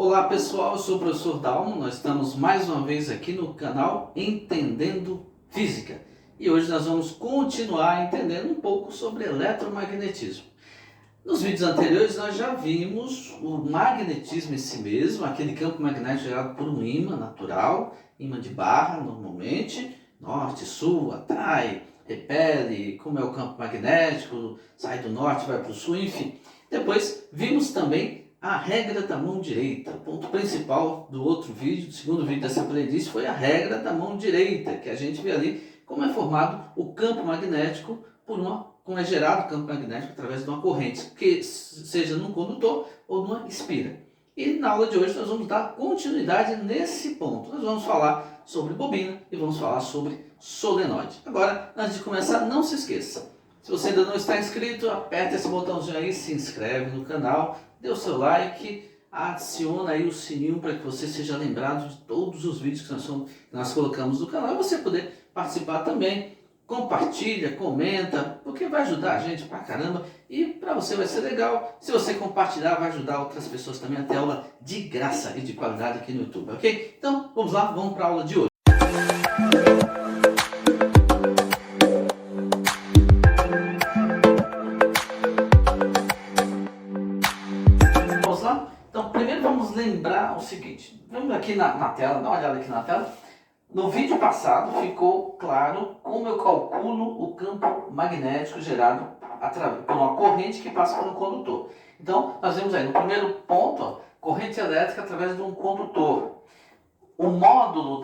Olá pessoal, eu sou o professor Dalmo, nós estamos mais uma vez aqui no canal Entendendo Física e hoje nós vamos continuar entendendo um pouco sobre eletromagnetismo. Nos vídeos anteriores nós já vimos o magnetismo em si mesmo, aquele campo magnético gerado por um ímã natural, ímã de barra normalmente, norte, sul, atrai, repele, como é o campo magnético, sai do norte, vai para o sul, enfim. Depois vimos também a regra da mão direita. O ponto principal do outro vídeo, do segundo vídeo dessa playlist, foi a regra da mão direita, que a gente vê ali como é formado o campo magnético como é gerado o campo magnético através de uma corrente, que seja num condutor ou numa espira. E na aula de hoje nós vamos dar continuidade nesse ponto. Nós vamos falar sobre bobina e vamos falar sobre solenoide. Agora, antes de começar, não se esqueça. Se você ainda não está inscrito, aperta esse botãozinho aí, se inscreve no canal, dê o seu like, adiciona aí o sininho para que você seja lembrado de todos os vídeos que nós colocamos no canal e você poder participar também. Compartilha, comenta, porque vai ajudar a gente pra caramba e para você vai ser legal. Se você compartilhar, vai ajudar outras pessoas também a ter aula de graça e de qualidade aqui no YouTube, ok? Então, vamos lá, vamos para a aula de hoje. Vamos lá? Então, primeiro vamos lembrar o seguinte. Vamos aqui na tela, dá uma olhada aqui na tela. No vídeo passado ficou claro como eu calculo o campo magnético gerado por uma corrente que passa por um condutor. Então, nós vemos aí no primeiro ponto, ó, corrente elétrica através de um condutor. O módulo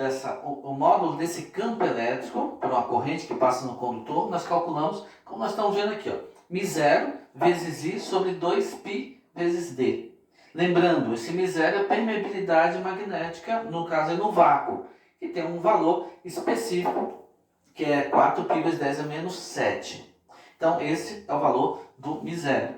desse campo elétrico, por uma corrente que passa no condutor, nós calculamos, como nós estamos vendo aqui, ó, μ0 vezes I sobre 2π vezes D. Lembrando, esse μ0 é a permeabilidade magnética, no caso é no vácuo, que tem um valor específico, que é 4π vezes 10 a menos 7. Então, esse é o valor do μ0.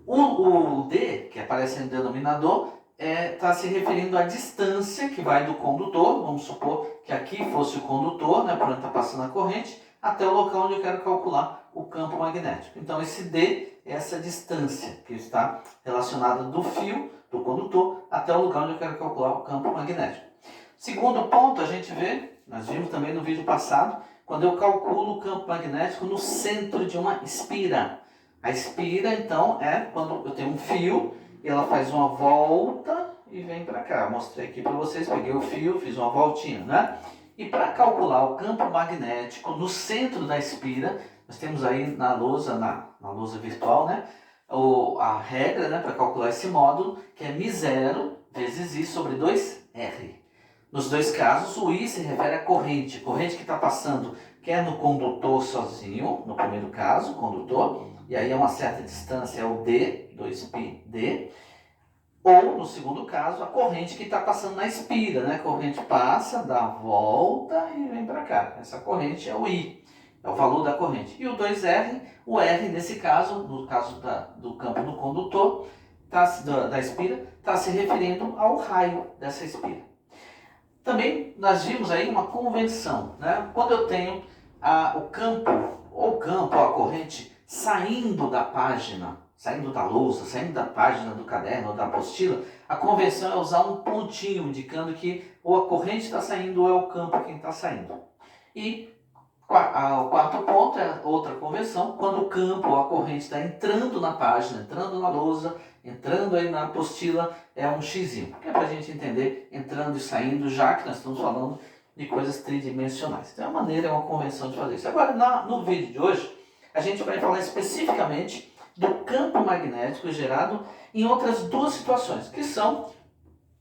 O D, que aparece no denominador, está se referindo à distância que vai do condutor, vamos supor que aqui fosse o condutor, né, por onde está passando a corrente, até o local onde eu quero calcular o campo magnético. Então, esse D é essa distância que está relacionada do fio, do condutor, até o lugar onde eu quero calcular o campo magnético. Segundo ponto, a gente vê, nós vimos também no vídeo passado, quando eu calculo o campo magnético no centro de uma espira. A espira, então, é quando eu tenho um fio e ela faz uma volta e vem para cá. Eu mostrei aqui para vocês, peguei o fio, fiz uma voltinha, né? E para calcular o campo magnético no centro da espira, nós temos aí na lousa virtual, né? A regra, né, para calcular esse módulo, que é μ0 vezes I sobre 2R. Nos dois casos, o I se refere à corrente que está passando, quer no condutor sozinho, no primeiro caso, condutor, e aí é uma certa distância, é o D, 2πd, ou no segundo caso, a corrente que está passando na espira, né? A corrente passa, dá a volta e vem para cá. Essa corrente é o I, é o valor da corrente. E o 2R, o R nesse caso, no caso do campo do condutor, da espira, está se referindo ao raio dessa espira. Também nós vimos aí uma convenção, né? Quando eu tenho o campo ou a corrente saindo da página, saindo da lousa, saindo da página do caderno ou da apostila, a convenção é usar um pontinho indicando que ou a corrente está saindo ou é o campo quem está saindo. E o quarto ponto é outra convenção, quando o campo ou a corrente está entrando na página, entrando na lousa, entrando aí na apostila, é um xzinho, que é para a gente entender entrando e saindo, já que nós estamos falando de coisas tridimensionais. Então é uma convenção de fazer isso. Agora, no vídeo de hoje, a gente vai falar especificamente do campo magnético gerado em outras duas situações, que são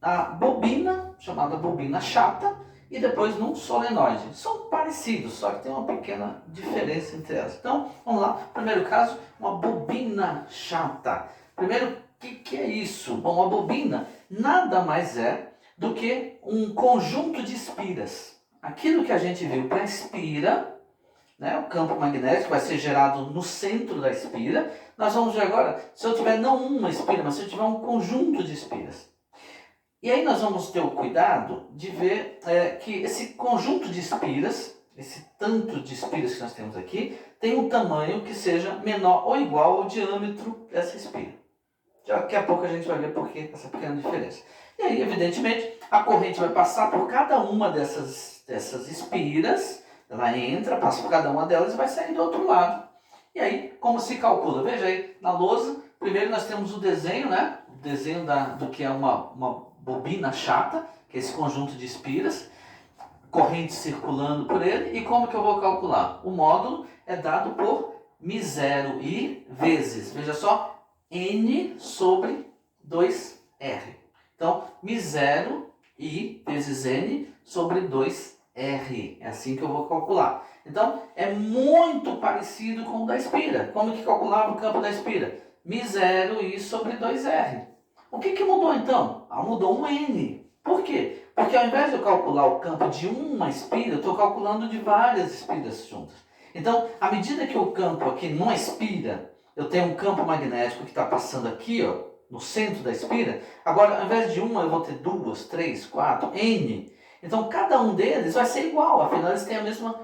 a bobina, chamada bobina chata, e depois num solenoide. São parecidos, só que tem uma pequena diferença entre elas. Então, vamos lá. Primeiro caso, uma bobina chata. Primeiro, o que é isso? Bom, a bobina nada mais é do que um conjunto de espiras. Aquilo que a gente viu para a espira, né, o campo magnético vai ser gerado no centro da espira. Nós vamos ver agora, se eu tiver não uma espira, mas se eu tiver um conjunto de espiras. E aí nós vamos ter o cuidado de ver que esse conjunto de espiras, esse tanto de espiras que nós temos aqui, tem um tamanho que seja menor ou igual ao diâmetro dessa espira. Daqui a pouco a gente vai ver por que essa pequena diferença. E aí, evidentemente, a corrente vai passar por cada uma dessas espiras, ela entra, passa por cada uma delas e vai sair do outro lado. E aí, como se calcula? Veja aí, na lousa, primeiro nós temos o desenho, né? O desenho do que é uma bobina chata, que é esse conjunto de espiras, corrente circulando por ele. E como que eu vou calcular? O módulo é dado por μ0i vezes, veja só, n sobre 2r. Então, μ0i vezes n sobre 2r. É assim que eu vou calcular. Então, é muito parecido com o da espira. Como que calculava o campo da espira? μ0i sobre 2r. O que mudou então? Mudou um n. Por quê? Porque ao invés de eu calcular o campo de uma espira, eu estou calculando de várias espiras juntas. Então, à medida que o campo aqui numa espira, eu tenho um campo magnético que está passando aqui, ó, no centro da espira, agora ao invés de uma eu vou ter duas, três, quatro, n. Então cada um deles vai ser igual, afinal eles têm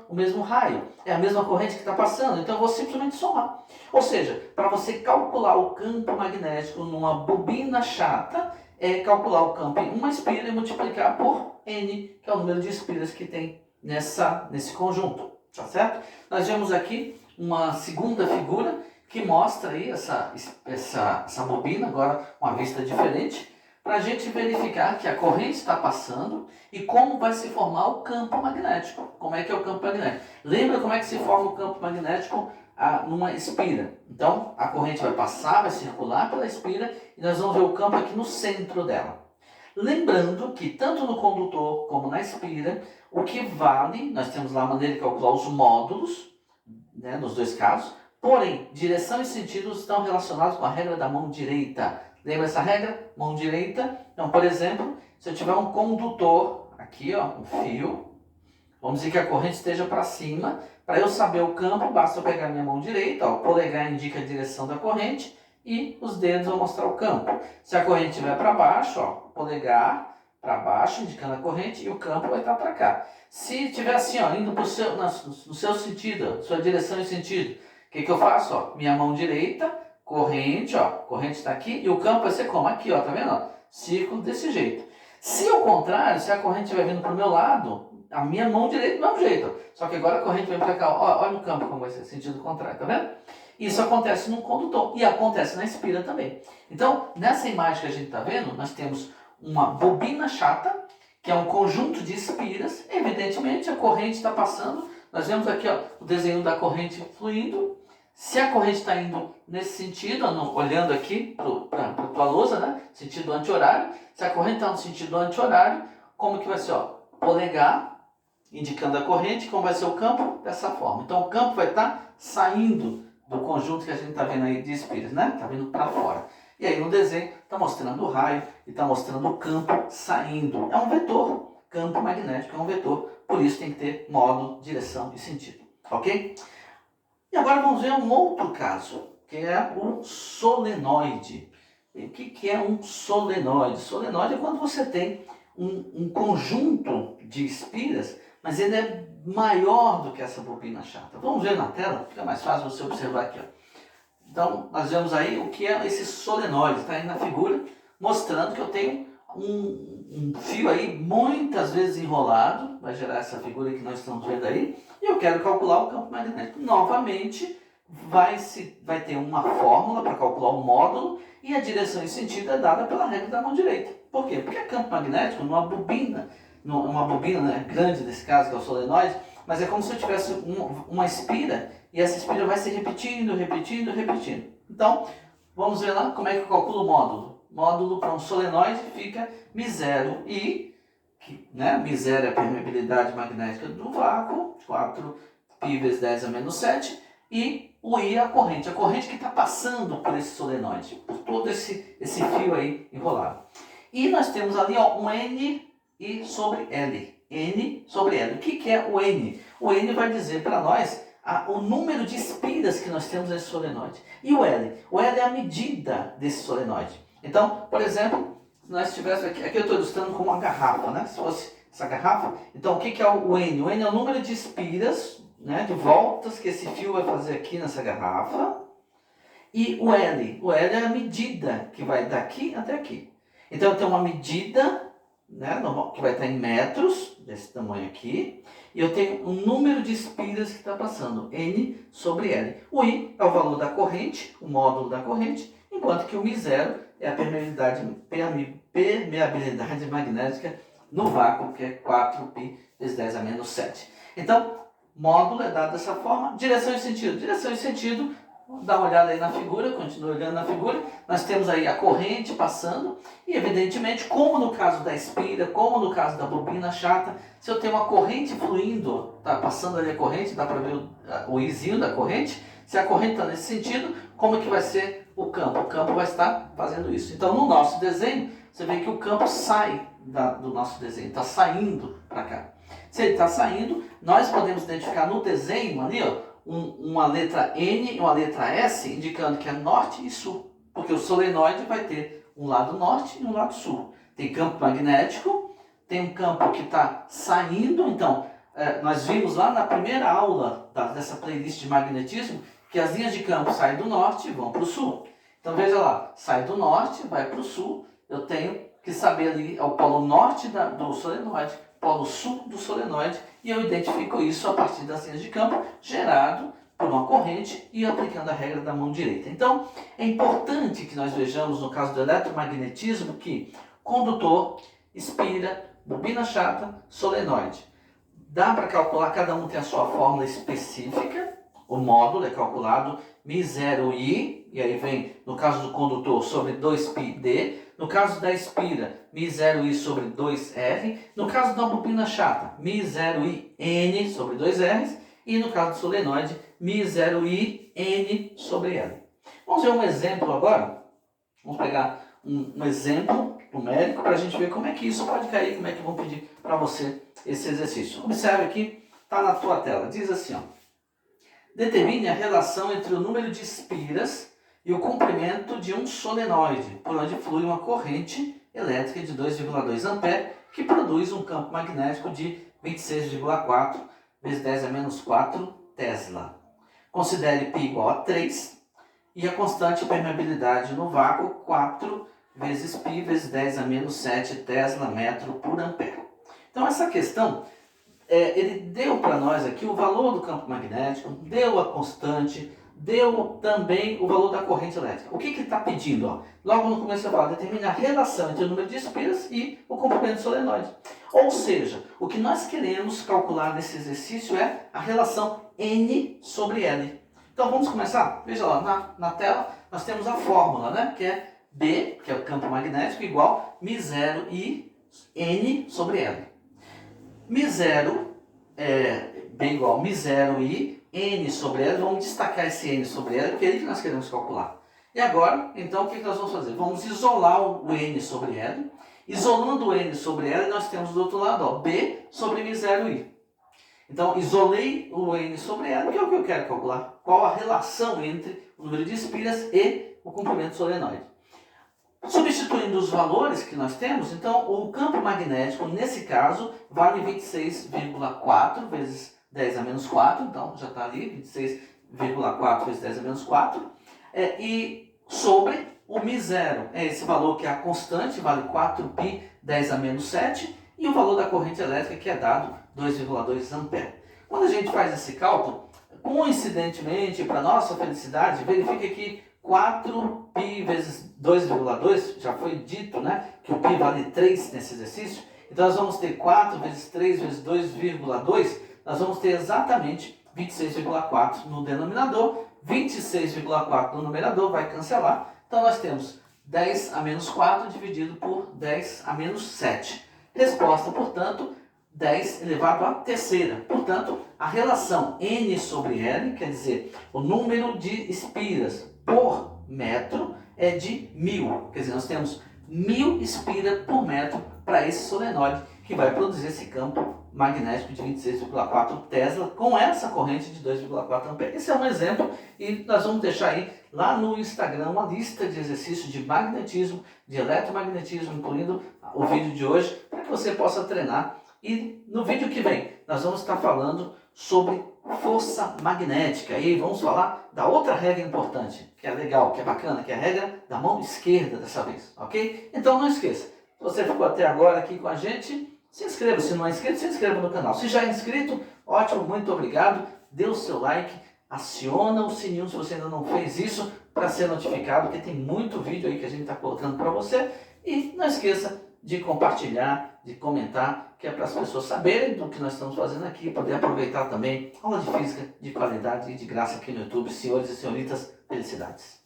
o mesmo raio, é a mesma corrente que está passando, então eu vou simplesmente somar. Ou seja, para você calcular o campo magnético numa bobina chata, é calcular o campo em uma espira e multiplicar por n, que é o número de espiras que tem nesse conjunto, tá certo? Nós vemos aqui uma segunda figura que mostra aí essa bobina, agora uma vista diferente, para a gente verificar que a corrente está passando e como vai se formar o campo magnético. Como é que é o campo magnético? Lembra como é que se forma o campo magnético numa espira? Então, a corrente vai passar, vai circular pela espira e nós vamos ver o campo aqui no centro dela. Lembrando que tanto no condutor como na espira, o que vale, nós temos lá a maneira de calcular os módulos, né, nos dois casos, porém, direção e sentido estão relacionados com a regra da mão direita. Lembra essa regra? Mão direita. Então, por exemplo, se eu tiver um condutor, aqui ó, um fio, vamos dizer que a corrente esteja para cima, para eu saber o campo, basta eu pegar minha mão direita, ó, o polegar indica a direção da corrente e os dedos vão mostrar o campo. Se a corrente estiver para baixo, ó, polegar para baixo, indicando a corrente, e o campo vai estar para cá. Se estiver assim, ó, indo no seu sentido, sua direção e sentido, o que eu faço? Ó, minha mão direita, corrente, ó, corrente está aqui, e o campo vai ser como? Aqui, ó, tá vendo? Ó, círculo desse jeito. Se ao contrário, se a corrente estiver vindo para o meu lado, a minha mão direita do mesmo jeito. Só que agora a corrente vem para cá, ó, olha o campo como vai ser, sentido contrário, tá vendo? Isso acontece no condutor e acontece na espira também. Então, nessa imagem que a gente está vendo, nós temos uma bobina chata, que é um conjunto de espiras. Evidentemente, a corrente está passando. Nós vemos aqui ó, o desenho da corrente fluindo. Se a corrente está indo nesse sentido, olhando aqui para a tua lousa, né? Sentido anti-horário. Se a corrente está no sentido anti-horário, como que vai ser? Ó, polegar, indicando a corrente, como vai ser o campo? Dessa forma. Então, o campo vai estar saindo do conjunto que a gente está vendo aí de espiras, né? Está vindo para fora. E aí no desenho está mostrando o raio e está mostrando o campo saindo. É um vetor, campo magnético é um vetor, por isso tem que ter módulo, direção e sentido, ok? E agora vamos ver um outro caso, que é o solenoide. E o que é um solenoide? Solenoide é quando você tem um conjunto de espiras, mas ele é maior do que essa bobina chata. Vamos ver na tela, fica mais fácil você observar aqui, ó. Então, nós vemos aí o que é esse solenoide, está aí na figura, mostrando que eu tenho um fio aí muitas vezes enrolado, vai gerar essa figura que nós estamos vendo aí, e eu quero calcular o campo magnético. Novamente, vai ter uma fórmula para calcular o módulo, e a direção e sentido é dada pela regra da mão direita. Por quê? Porque campo magnético numa bobina né, grande nesse caso, que é o solenoide, mas é como se eu tivesse uma espira, e essa espira vai se repetindo. Então, vamos ver lá como é que eu calculo o módulo. Módulo para um solenoide fica μ0i, né? μ0 é a permeabilidade magnética do vácuo, 4π vezes 10 a menos 7, e o I é a corrente que está passando por esse solenoide, por todo esse fio aí enrolado. E nós temos ali ó, um N e sobre L. N sobre L. O que é o N? O N vai dizer para nós o número de espiras que nós temos nesse solenoide. E o L? O L é a medida desse solenoide. Então, por exemplo, se nós tivéssemos aqui eu estou ilustrando com uma garrafa, né? Se fosse essa garrafa, então o que é o N? O N é o número de espiras, né, de voltas que esse fio vai fazer aqui nessa garrafa. E o L? O L é a medida que vai daqui até aqui. Então eu tenho uma medida, né, que vai estar em metros, desse tamanho aqui, e eu tenho um número de espiras que está passando, N sobre L. O I é o valor da corrente, o módulo da corrente, enquanto que o μ0 é a permeabilidade magnética no vácuo, que é 4π vezes 10 a menos 7. Então, módulo é dado dessa forma. Direção e sentido. Direção e sentido, dá uma olhada aí na figura, continua olhando na figura. Nós temos aí a corrente passando e, evidentemente, como no caso da espira, como no caso da bobina chata, se eu tenho uma corrente fluindo, tá passando ali a corrente, dá para ver o izinho da corrente. Se a corrente está nesse sentido, como é que vai ser o campo? O campo vai estar fazendo isso. Então, no nosso desenho, você vê que o campo sai do nosso desenho, está saindo para cá. Se ele está saindo, nós podemos identificar no desenho ali, ó, uma letra N e uma letra S, indicando que é norte e sul. Porque o solenoide vai ter um lado norte e um lado sul. Tem campo magnético, tem um campo que está saindo. Então, nós vimos lá na primeira aula dessa playlist de magnetismo, que as linhas de campo saem do norte e vão para o sul. Então veja lá, sai do norte, vai para o sul, eu tenho que saber ali, é o polo norte do solenoide, polo sul do solenoide, e eu identifico isso a partir das linhas de campo, gerado por uma corrente e aplicando a regra da mão direita. Então, é importante que nós vejamos, no caso do eletromagnetismo, que condutor, espira, bobina chata, solenoide. Dá para calcular, cada um tem a sua fórmula específica, o módulo é calculado μ0i, e aí vem, no caso do condutor, sobre 2πd, no caso da espira, μ0i sobre 2r, no caso da bobina chata, μ0i n sobre 2r, e no caso do solenoide, μ0i n sobre l. Vamos ver um exemplo agora? Vamos pegar um exemplo numérico para a gente ver como é que isso pode cair, como é que vão pedir para você esse exercício. Observe aqui, está na tua tela, diz assim, ó. Determine a relação entre o número de espiras e o comprimento de um solenoide, por onde flui uma corrente elétrica de 2,2 A, que produz um campo magnético de 26,4 vezes 10 a menos 4 Tesla. Considere π igual a 3 e a constante permeabilidade no vácuo 4 vezes π vezes 10 a menos 7 Tesla metro por ampere. Então essa questão, ele deu para nós aqui o valor do campo magnético, deu a constante, deu também o valor da corrente elétrica. O que ele está pedindo? Ó? Logo no começo eu falo, determina a relação entre o número de espiras e o comprimento do solenoide. Ou seja, o que nós queremos calcular nesse exercício é a relação N sobre L. Então vamos começar? Veja lá, na tela nós temos a fórmula, né? Que é B, que é o campo magnético, igual μ0 i N sobre L. μ0 B igual μ0 i N sobre L, vamos destacar esse N sobre L, que é ele que nós queremos calcular. E agora, então, o que nós vamos fazer? Vamos isolar o N sobre L. Isolando o N sobre L, nós temos do outro lado, ó, B sobre μ0 i. Então, isolei o N sobre L, que é o que eu quero calcular. Qual a relação entre o número de espiras e o comprimento solenoide. Substituindo os valores que nós temos, então, o campo magnético, nesse caso, vale 26,4 vezes 10 a menos 4, então já está ali, 26,4 vezes 10 a menos 4, e sobre o μ0, é esse valor que é a constante, vale 4π 10 a menos 7, e o valor da corrente elétrica que é dado 2,2 ampere. Quando a gente faz esse cálculo, coincidentemente, para nossa felicidade, verifique que 4π vezes 2,2, já foi dito, né, que o π vale 3 nesse exercício, então nós vamos ter 4 vezes 3 vezes 2,2, nós vamos ter exatamente 26,4 no denominador, 26,4 no numerador, vai cancelar, então nós temos 10 a menos 4 dividido por 10 a menos 7. Resposta, portanto, 10 elevado à terceira. Portanto, a relação N sobre L, quer dizer, o número de espiras por metro é de 1000. Quer dizer, nós temos 1000 espiras por metro para esse solenoide que vai produzir esse campo magnético de 26,4 Tesla com essa corrente de 2,4 ampere. Esse é um exemplo e nós vamos deixar aí lá no Instagram uma lista de exercícios de magnetismo, de eletromagnetismo, incluindo o vídeo de hoje, para que você possa treinar E no vídeo que vem, nós vamos estar falando sobre força magnética. E vamos falar da outra regra importante, que é legal, que é bacana, que é a regra da mão esquerda dessa vez, ok? Então não esqueça, se você ficou até agora aqui com a gente, se inscreva. Se não é inscrito, se inscreva no canal. Se já é inscrito, ótimo, muito obrigado. Dê o seu like, aciona o sininho se você ainda não fez isso, para ser notificado, porque tem muito vídeo aí que a gente está colocando para você. E não esqueça de compartilhar, de comentar, que é para as pessoas saberem do que nós estamos fazendo aqui, poder aproveitar também aula de física de qualidade e de graça aqui no YouTube. Senhores e senhoritas, felicidades!